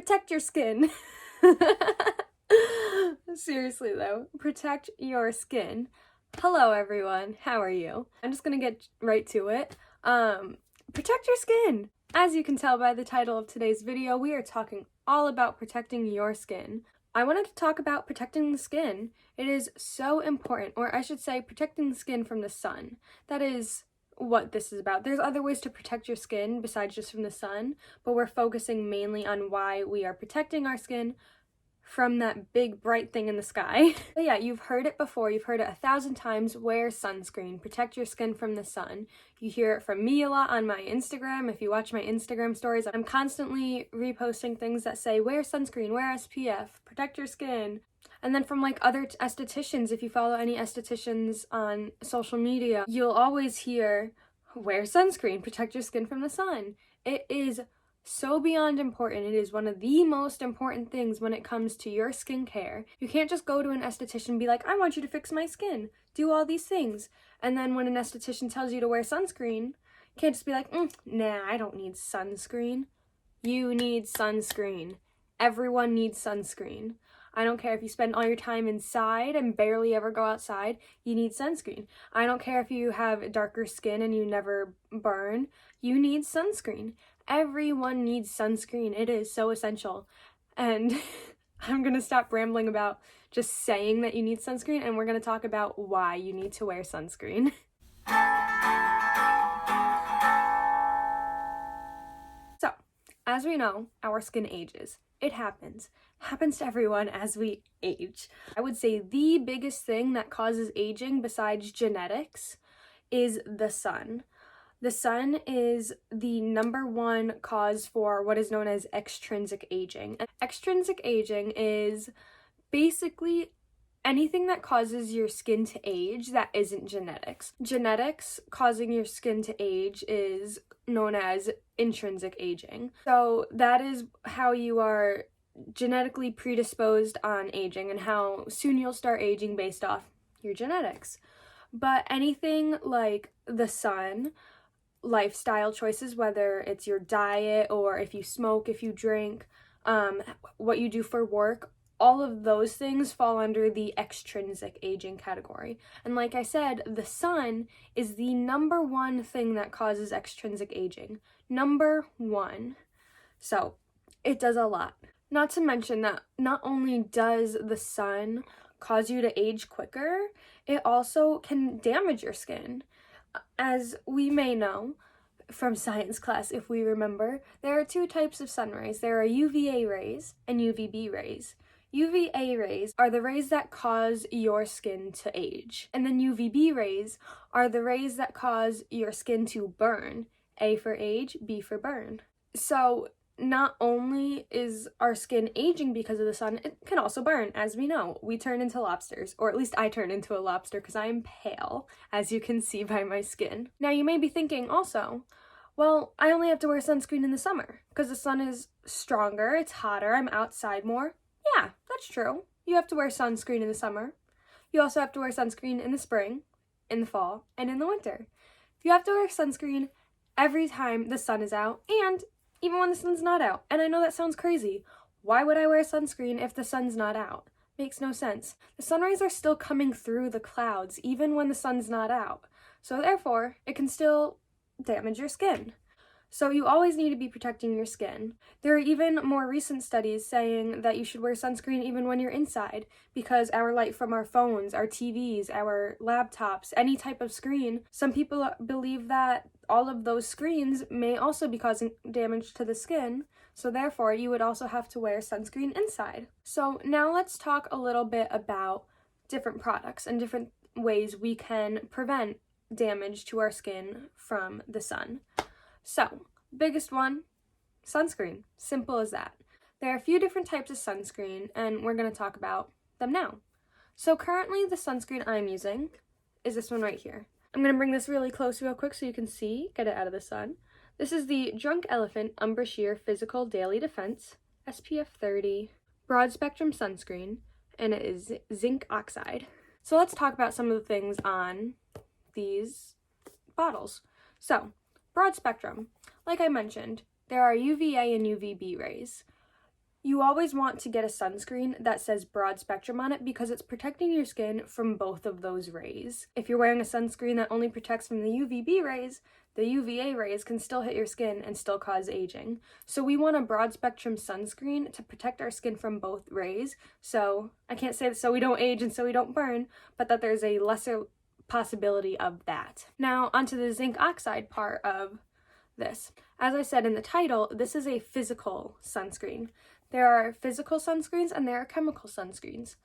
Protect your skin. Seriously though, protect your skin. Hello everyone, how are you? I'm just gonna get right to it. Protect your skin. As you can tell by the title of today's video, we are talking all about protecting your skin. I wanted to talk about protecting the skin. It is so important, or I should say protecting the skin from the sun. That is what this is about. There's other ways to protect your skin besides just from the sun, but we're focusing mainly on why we are protecting our skin from that big bright thing in the sky. But yeah, you've heard it before, you've heard it 1,000 times, wear sunscreen, protect your skin from the sun. You hear it from me a lot on my Instagram. If you watch my Instagram stories, I'm constantly reposting things that say, wear sunscreen, wear SPF, protect your skin. And then from like other estheticians, if you follow any estheticians on social media, you'll always hear, wear sunscreen, protect your skin from the sun. It is so beyond important. It is one of the most important things when it comes to your skincare. You can't just go to an esthetician and be like, I want you to fix my skin, do all these things. And then when an esthetician tells you to wear sunscreen, you can't just be like, nah, I don't need sunscreen. You need sunscreen. Everyone needs sunscreen. I don't care if you spend all your time inside and barely ever go outside, you need sunscreen. I don't care if you have darker skin and you never burn, you need sunscreen. Everyone needs sunscreen. It is so essential. And I'm gonna stop rambling about just saying that you need sunscreen, and we're gonna talk about why you need to wear sunscreen. So, as we know, our skin ages. It happens to everyone as we age. I would say the biggest thing that causes aging besides genetics is the sun. The sun is the #1 cause for what is known as extrinsic aging. And extrinsic aging is basically anything that causes your skin to age that isn't genetics. Genetics causing your skin to age is known as intrinsic aging. So that is how you are genetically predisposed on aging and how soon you'll start aging based off your genetics. But anything like the sun, lifestyle choices, whether it's your diet or if you smoke, if you drink, what you do for work, all of those things fall under the extrinsic aging category. And like I said, the sun is the #1 thing that causes extrinsic aging. #1. So it does a lot. Not to mention that not only does the sun cause you to age quicker, it also can damage your skin. As we may know from science class, if we remember, there are 2 types of sun rays. There are UVA rays and UVB rays. UVA rays are the rays that cause your skin to age. And then UVB rays are the rays that cause your skin to burn. A for age, B for burn. So not only is our skin aging because of the sun, it can also burn. As we know, we turn into lobsters, or at least I turn into a lobster because I am pale, as you can see by my skin. Now you may be thinking also, well, I only have to wear sunscreen in the summer because the sun is stronger, it's hotter, I'm outside more. Yeah, that's true. You have to wear sunscreen in the summer. You also have to wear sunscreen in the spring, in the fall, and in the winter. You have to wear sunscreen every time the sun is out, and even when the sun's not out. And I know that sounds crazy. Why would I wear sunscreen if the sun's not out? Makes no sense. The sun rays are still coming through the clouds even when the sun's not out. So therefore, it can still damage your skin. So you always need to be protecting your skin. There are even more recent studies saying that you should wear sunscreen even when you're inside because our light from our phones, our TVs, our laptops, any type of screen, some people believe that all of those screens may also be causing damage to the skin, so therefore you would also have to wear sunscreen inside. So now let's talk a little bit about different products and different ways we can prevent damage to our skin from the sun. So, biggest one, sunscreen. Simple as that. There are a few different types of sunscreen, and we're going to talk about them now. So currently the sunscreen I'm using is this one right here. I'm going to bring this really close real quick so you can see, get it out of the sun. This is the Drunk Elephant Umbra Sheer Physical Daily Defense SPF 30 Broad Spectrum Sunscreen, and it is zinc oxide. So let's talk about some of the things on these bottles. So, broad spectrum. Like I mentioned, there are UVA and UVB rays. You always want to get a sunscreen that says broad spectrum on it because it's protecting your skin from both of those rays. If you're wearing a sunscreen that only protects from the UVB rays, the UVA rays can still hit your skin and still cause aging. So we want a broad spectrum sunscreen to protect our skin from both rays. So I can't say so we don't age and so we don't burn, but that there's a lesser possibility of that. Now onto the zinc oxide part of this. As I said in the title, this is a physical sunscreen. There are physical sunscreens and there are chemical sunscreens.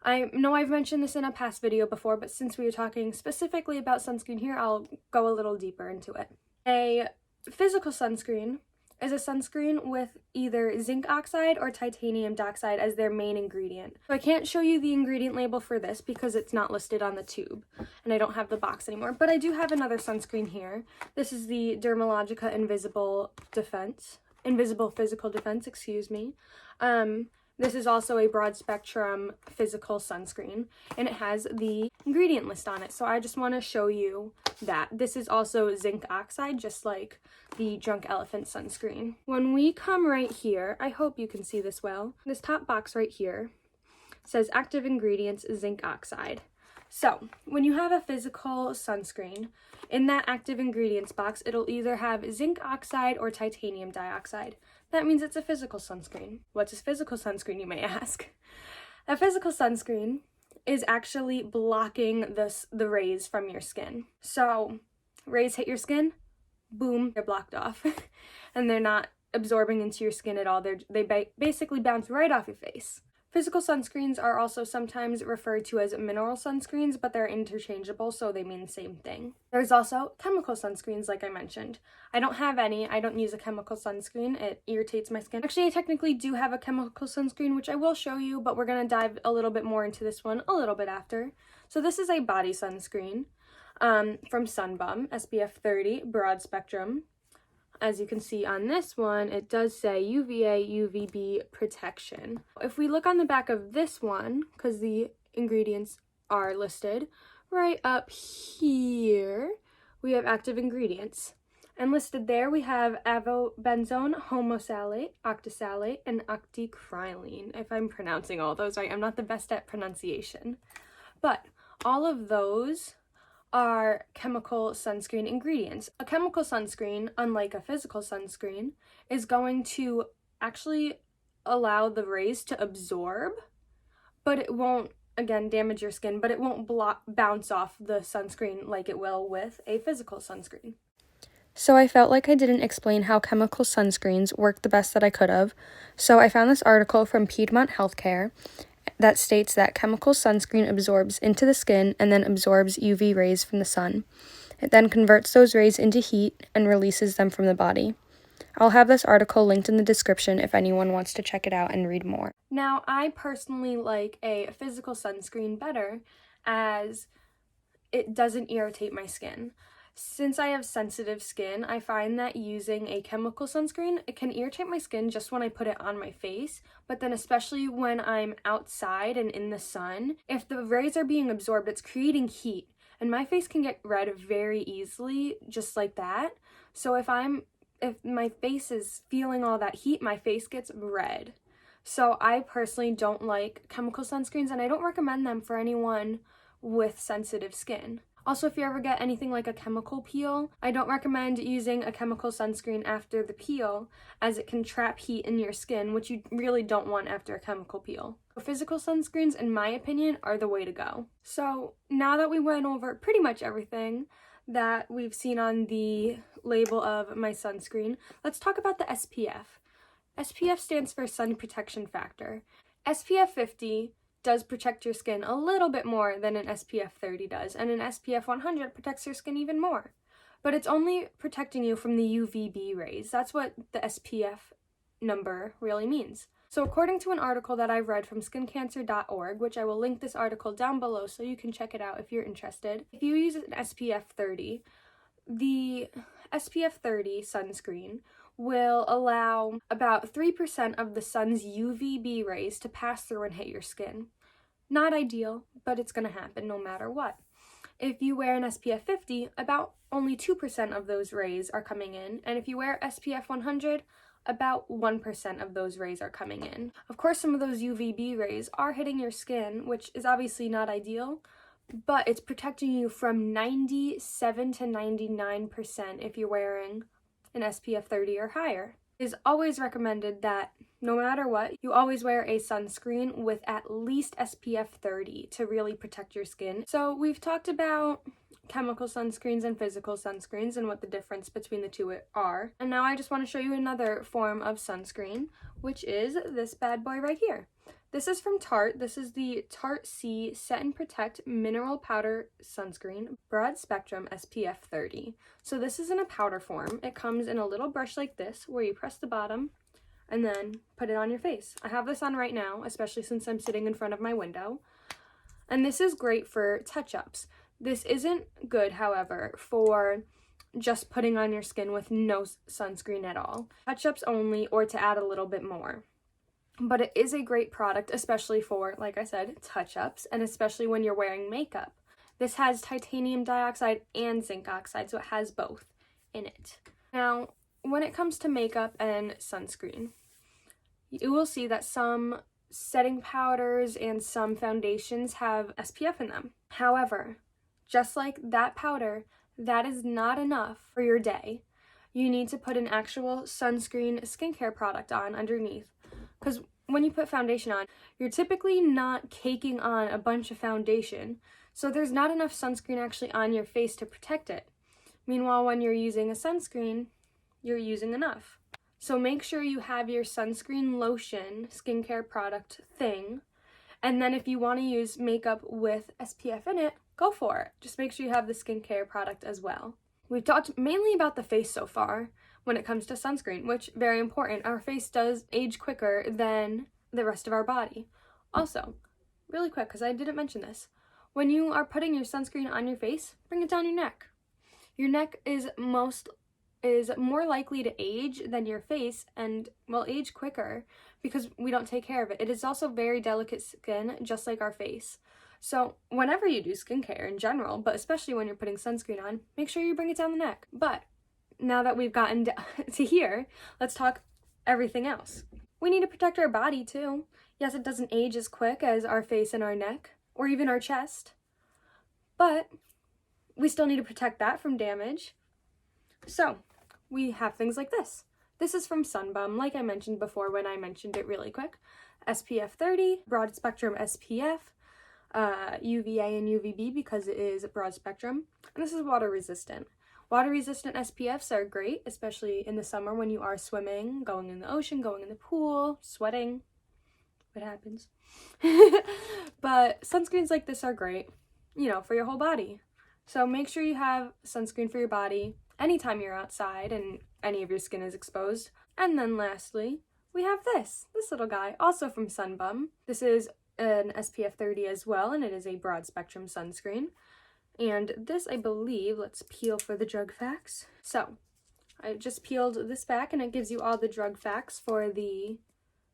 I know I've mentioned this in a past video before, but since we were talking specifically about sunscreen here, I'll go a little deeper into it. A physical sunscreen is a sunscreen with either zinc oxide or titanium dioxide as their main ingredient. So I can't show you the ingredient label for this because it's not listed on the tube, and I don't have the box anymore, but I do have another sunscreen here. This is the Dermalogica Invisible Physical Defense, excuse me. This is also a broad spectrum physical sunscreen, and it has the ingredient list on it. So I just want to show you that. This is also zinc oxide, just like the Drunk Elephant sunscreen. When we come right here, I hope you can see this well. This top box right here says active ingredients zinc oxide. So when you have a physical sunscreen, in that active ingredients box, it'll either have zinc oxide or titanium dioxide. That means it's a physical sunscreen. What's a physical sunscreen, you may ask? A physical sunscreen is actually blocking the rays from your skin. So rays hit your skin, boom, they're blocked off. And they're not absorbing into your skin at all. They basically bounce right off your face. Physical sunscreens are also sometimes referred to as mineral sunscreens, but they're interchangeable, so they mean the same thing. There's also chemical sunscreens, like I mentioned. I don't have any. I don't use a chemical sunscreen. It irritates my skin. Actually, I technically do have a chemical sunscreen, which I will show you, but we're going to dive a little bit more into this one a little bit after. So this is a body sunscreen from Sunbum, SPF 30, broad spectrum. As you can see on this one, it does say UVA, UVB protection. If we look on the back of this one, because the ingredients are listed, right up here, we have active ingredients. And listed there, we have avobenzone, homosalate, octisalate, and octicrylene. If I'm pronouncing all those right, I'm not the best at pronunciation. But all of those are chemical sunscreen ingredients. A chemical sunscreen, unlike a physical sunscreen, is going to actually allow the rays to absorb, but it won't, again, damage your skin, but it won't bounce off the sunscreen like it will with a physical sunscreen. So I felt like I didn't explain how chemical sunscreens work the best that I could have, so I found this article from Piedmont Healthcare that states that chemical sunscreen absorbs into the skin and then absorbs UV rays from the sun. It then converts those rays into heat and releases them from the body. I'll have this article linked in the description if anyone wants to check it out and read more. Now, I personally like a physical sunscreen better as it doesn't irritate my skin. Since I have sensitive skin, I find that using a chemical sunscreen, it can irritate my skin just when I put it on my face, but then especially when I'm outside and in the sun, if the rays are being absorbed, it's creating heat, and my face can get red very easily, just like that. So if my face is feeling all that heat, my face gets red. So I personally don't like chemical sunscreens, and I don't recommend them for anyone with sensitive skin. Also, if you ever get anything like a chemical peel, I don't recommend using a chemical sunscreen after the peel, as it can trap heat in your skin, which you really don't want after a chemical peel. Physical sunscreens, in my opinion, are the way to go. So now that we went over pretty much everything that we've seen on the label of my sunscreen, let's talk about the SPF. SPF stands for Sun Protection Factor. SPF 50 does protect your skin a little bit more than an SPF 30 does, and an SPF 100 protects your skin even more. But it's only protecting you from the UVB rays. That's what the SPF number really means. So according to an article that I've read from skincancer.org, which I will link this article down below so you can check it out if you're interested, if you use an SPF 30, the SPF 30 sunscreen will allow about 3% of the sun's UVB rays to pass through and hit your skin. Not ideal, but it's going to happen no matter what. If you wear an SPF 50, about only 2% of those rays are coming in, and if you wear SPF 100, about 1% of those rays are coming in. Of course, some of those UVB rays are hitting your skin, which is obviously not ideal, but it's protecting you from 97 to 99% if you're wearing an SPF 30 or higher. It is always recommended that no matter what, you always wear a sunscreen with at least SPF 30 to really protect your skin. So we've talked about chemical sunscreens and physical sunscreens and what the difference between the two are. And now I just want to show you another form of sunscreen, which is this bad boy right here. This is from Tarte. This is the Tarte C Set and Protect Mineral Powder Sunscreen, Broad Spectrum SPF 30. So this is in a powder form. It comes in a little brush like this where you press the bottom and then put it on your face. I have this on right now, especially since I'm sitting in front of my window. And this is great for touch-ups. This isn't good, however, for just putting on your skin with no sunscreen at all. Touch-ups only, or to add a little bit more. But it is a great product, especially for, like I said, touch-ups, and especially when you're wearing makeup. This has titanium dioxide and zinc oxide, so it has both in it. Now, when it comes to makeup and sunscreen, you will see that some setting powders and some foundations have SPF in them. However, just like that powder, that is not enough for your day. You need to put an actual sunscreen skincare product on underneath. Because when you put foundation on, you're typically not caking on a bunch of foundation, so there's not enough sunscreen actually on your face to protect it. Meanwhile, when you're using a sunscreen, you're using enough. So make sure you have your sunscreen lotion skincare product thing, and then if you want to use makeup with SPF in it, go for it. Just make sure you have the skincare product as well. We've talked mainly about the face so far when it comes to sunscreen, which is very important. Our face does age quicker than the rest of our body. Also, really quick, because I didn't mention this, when you are putting your sunscreen on your face, bring it down your neck. Your neck is more likely to age than your face and will age quicker because we don't take care of it. It is also very delicate skin, just like our face. So whenever you do skincare in general, but especially when you're putting sunscreen on, make sure you bring it down the neck. But now that we've gotten to here, let's talk everything else. We need to protect our body too. Yes, it doesn't age as quick as our face and our neck, or even our chest, but we still need to protect that from damage. So we have things like this. This is from Sunbum, like I mentioned before when I mentioned it really quick. SPF 30, broad spectrum SPF, UVA and UVB because it is broad spectrum. And this is water resistant. Water resistant SPFs are great, especially in the summer when you are swimming, going in the ocean, going in the pool, sweating. What happens? But sunscreens like this are great, for your whole body. So make sure you have sunscreen for your body anytime you're outside and any of your skin is exposed. And then lastly, we have this little guy, also from Sunbum. This is an SPF 30 as well, and it is a broad spectrum sunscreen. And this, I believe, let's peel for the drug facts. So I just peeled this back and it gives you all the drug facts for the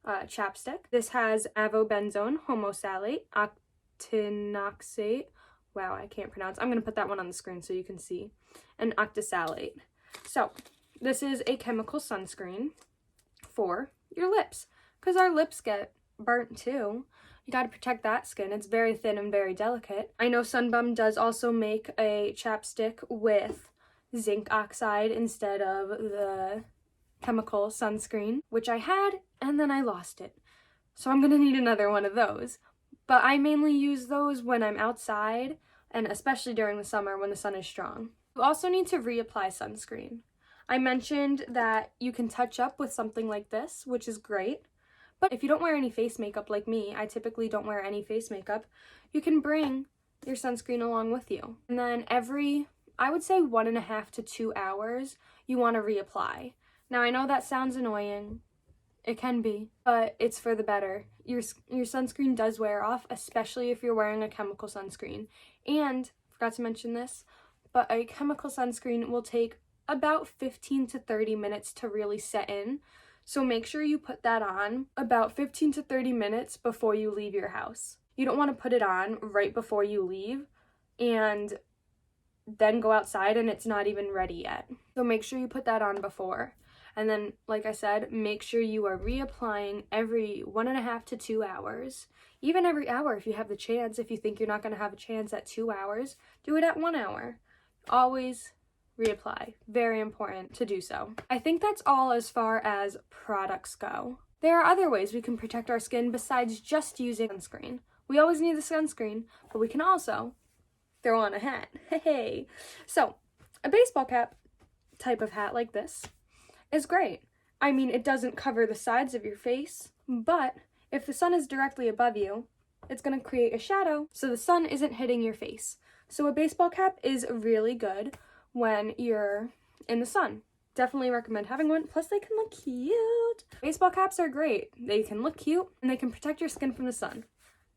chapstick. This has avobenzone, homosalate, octinoxate, wow, I can't pronounce. I'm going to put that one on the screen so you can see. And octisalate. So this is a chemical sunscreen for your lips because our lips get burnt too. You got to protect that skin. It's very thin and very delicate. I know Sunbum does also make a chapstick with zinc oxide instead of the chemical sunscreen, which I had and then I lost it. So I'm going to need another one of those. But I mainly use those when I'm outside and especially during the summer when the sun is strong. You also need to reapply sunscreen. I mentioned that you can touch up with something like this, which is great. But if you don't wear any face makeup like me, I typically don't wear any face makeup, you can bring your sunscreen along with you. And then every, I would say 1.5 to 2 hours, you want to reapply. Now I know that sounds annoying. It can be, but it's for the better. Your sunscreen does wear off, especially if you're wearing a chemical sunscreen. And, forgot to mention this, but a chemical sunscreen will take about 15 to 30 minutes to really set in. So make sure you put that on about 15 to 30 minutes before you leave your house. You don't want to put it on right before you leave and then go outside and it's not even ready yet. So make sure you put that on before. And then, like I said, make sure you are reapplying every 1.5 to 2 hours. Even every hour if you have the chance. If you think you're not going to have a chance at 2 hours, do it at 1 hour. Always reapply. Very important to do so. I think that's all as far as products go. There are other ways we can protect our skin besides just using sunscreen. We always need the sunscreen, but we can also throw on a hat. Hey! So, a baseball cap type of hat like this is great. I mean, it doesn't cover the sides of your face, but if the sun is directly above you, it's going to create a shadow so the sun isn't hitting your face. So a baseball cap is really good when you're in the sun. Definitely recommend having one. Plus, they can look cute. Baseball caps are great. They can look cute and they can protect your skin from the sun.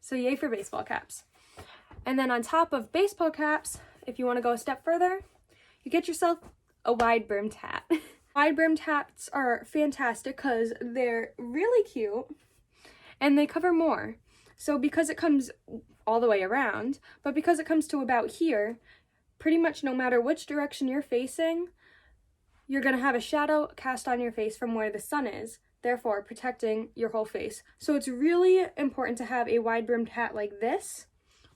So yay for baseball caps. And then on top of baseball caps, if you want to go a step further, you get yourself a wide-brimmed hat. Wide-brimmed hats are fantastic because they're really cute and they cover more. So because it comes all the way around, but because it comes to about here, pretty much no matter which direction you're facing, you're going to have a shadow cast on your face from where the sun is, therefore protecting your whole face. So it's really important to have a wide-brimmed hat like this,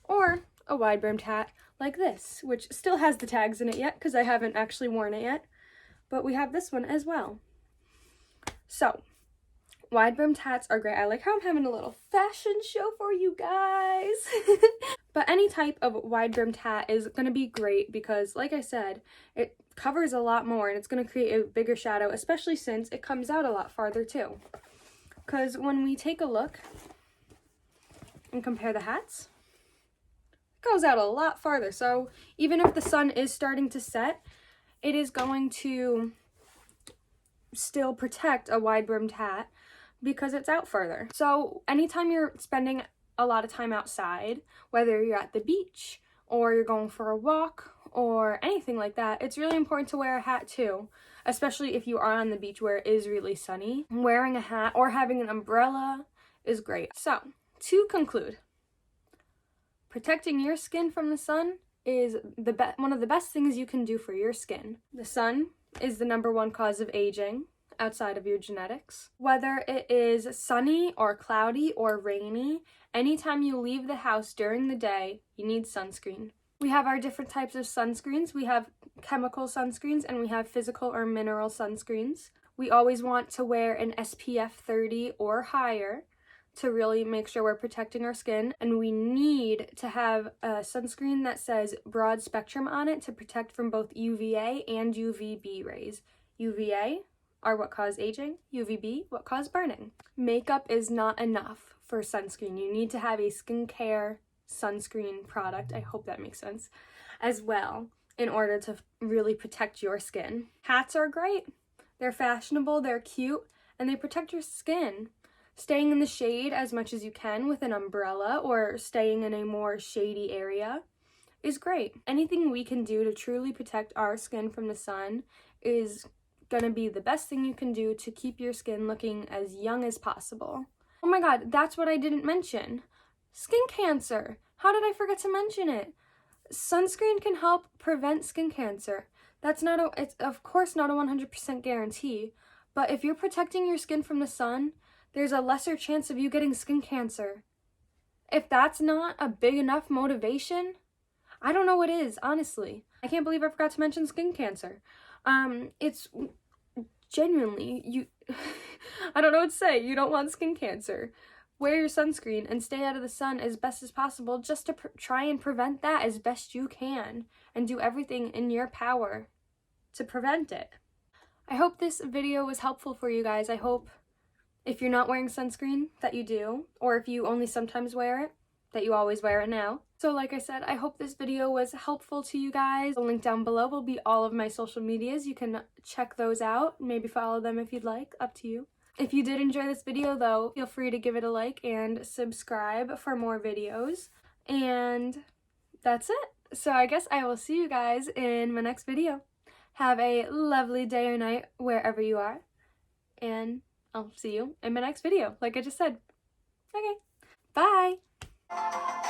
or a wide-brimmed hat like this, which still has the tags in it yet because I haven't actually worn it yet, but we have this one as well. So, wide-brimmed hats are great. I like how I'm having a little fashion show for you guys. But any type of wide-brimmed hat is going to be great because, like I said, it covers a lot more and it's going to create a bigger shadow, especially since it comes out a lot farther too. Because when we take a look and compare the hats, it goes out a lot farther. So even if the sun is starting to set, it is going to still protect a wide-brimmed hat because it's out further. So anytime you're spending a lot of time outside, whether you're at the beach or you're going for a walk or anything like that, it's really important to wear a hat too, especially if you are on the beach where it is really sunny. Wearing a hat or having an umbrella is great. So, to conclude, protecting your skin from the sun is one of the best things you can do for your skin. The sun is the #1 cause of aging outside of your genetics. Whether it is sunny or cloudy or rainy, anytime you leave the house during the day, you need sunscreen. We have our different types of sunscreens. We have chemical sunscreens and we have physical or mineral sunscreens. We always want to wear an SPF 30 or higher to really make sure we're protecting our skin. And we need to have a sunscreen that says broad spectrum on it to protect from both UVA and UVB rays. UVA are what cause aging, UVB what cause burning. Makeup is not enough for sunscreen. You need to have a skincare sunscreen product, I hope that makes sense, as well, in order to really protect your skin. Hats are great. They're fashionable, they're cute, and they protect your skin. Staying in the shade as much as you can with an umbrella or staying in a more shady area is great. Anything we can do to truly protect our skin from the sun is gonna be the best thing you can do to keep your skin looking as young as possible. Oh my god, that's what I didn't mention. Skin cancer. How did I forget to mention it? Sunscreen can help prevent skin cancer. It's of course not a 100% guarantee, but if you're protecting your skin from the sun, there's a lesser chance of you getting skin cancer. If that's not a big enough motivation, I don't know what is, honestly. I can't believe I forgot to mention skin cancer. It's genuinely, I don't know what to say. You don't want skin cancer. Wear your sunscreen and stay out of the sun as best as possible just to try and prevent that as best you can and do everything in your power to prevent it. I hope this video was helpful for you guys. I hope if you're not wearing sunscreen that you do, or if you only sometimes wear it, that you always wear it now. So like I said, I hope this video was helpful to you guys. The link down below will be all of my social medias. You can check those out, maybe follow them if you'd like, up to you. If you did enjoy this video though, feel free to give it a like and subscribe for more videos. And that's it. So I guess I will see you guys in my next video. Have a lovely day or night wherever you are. And I'll see you in my next video, like I just said. Okay, bye!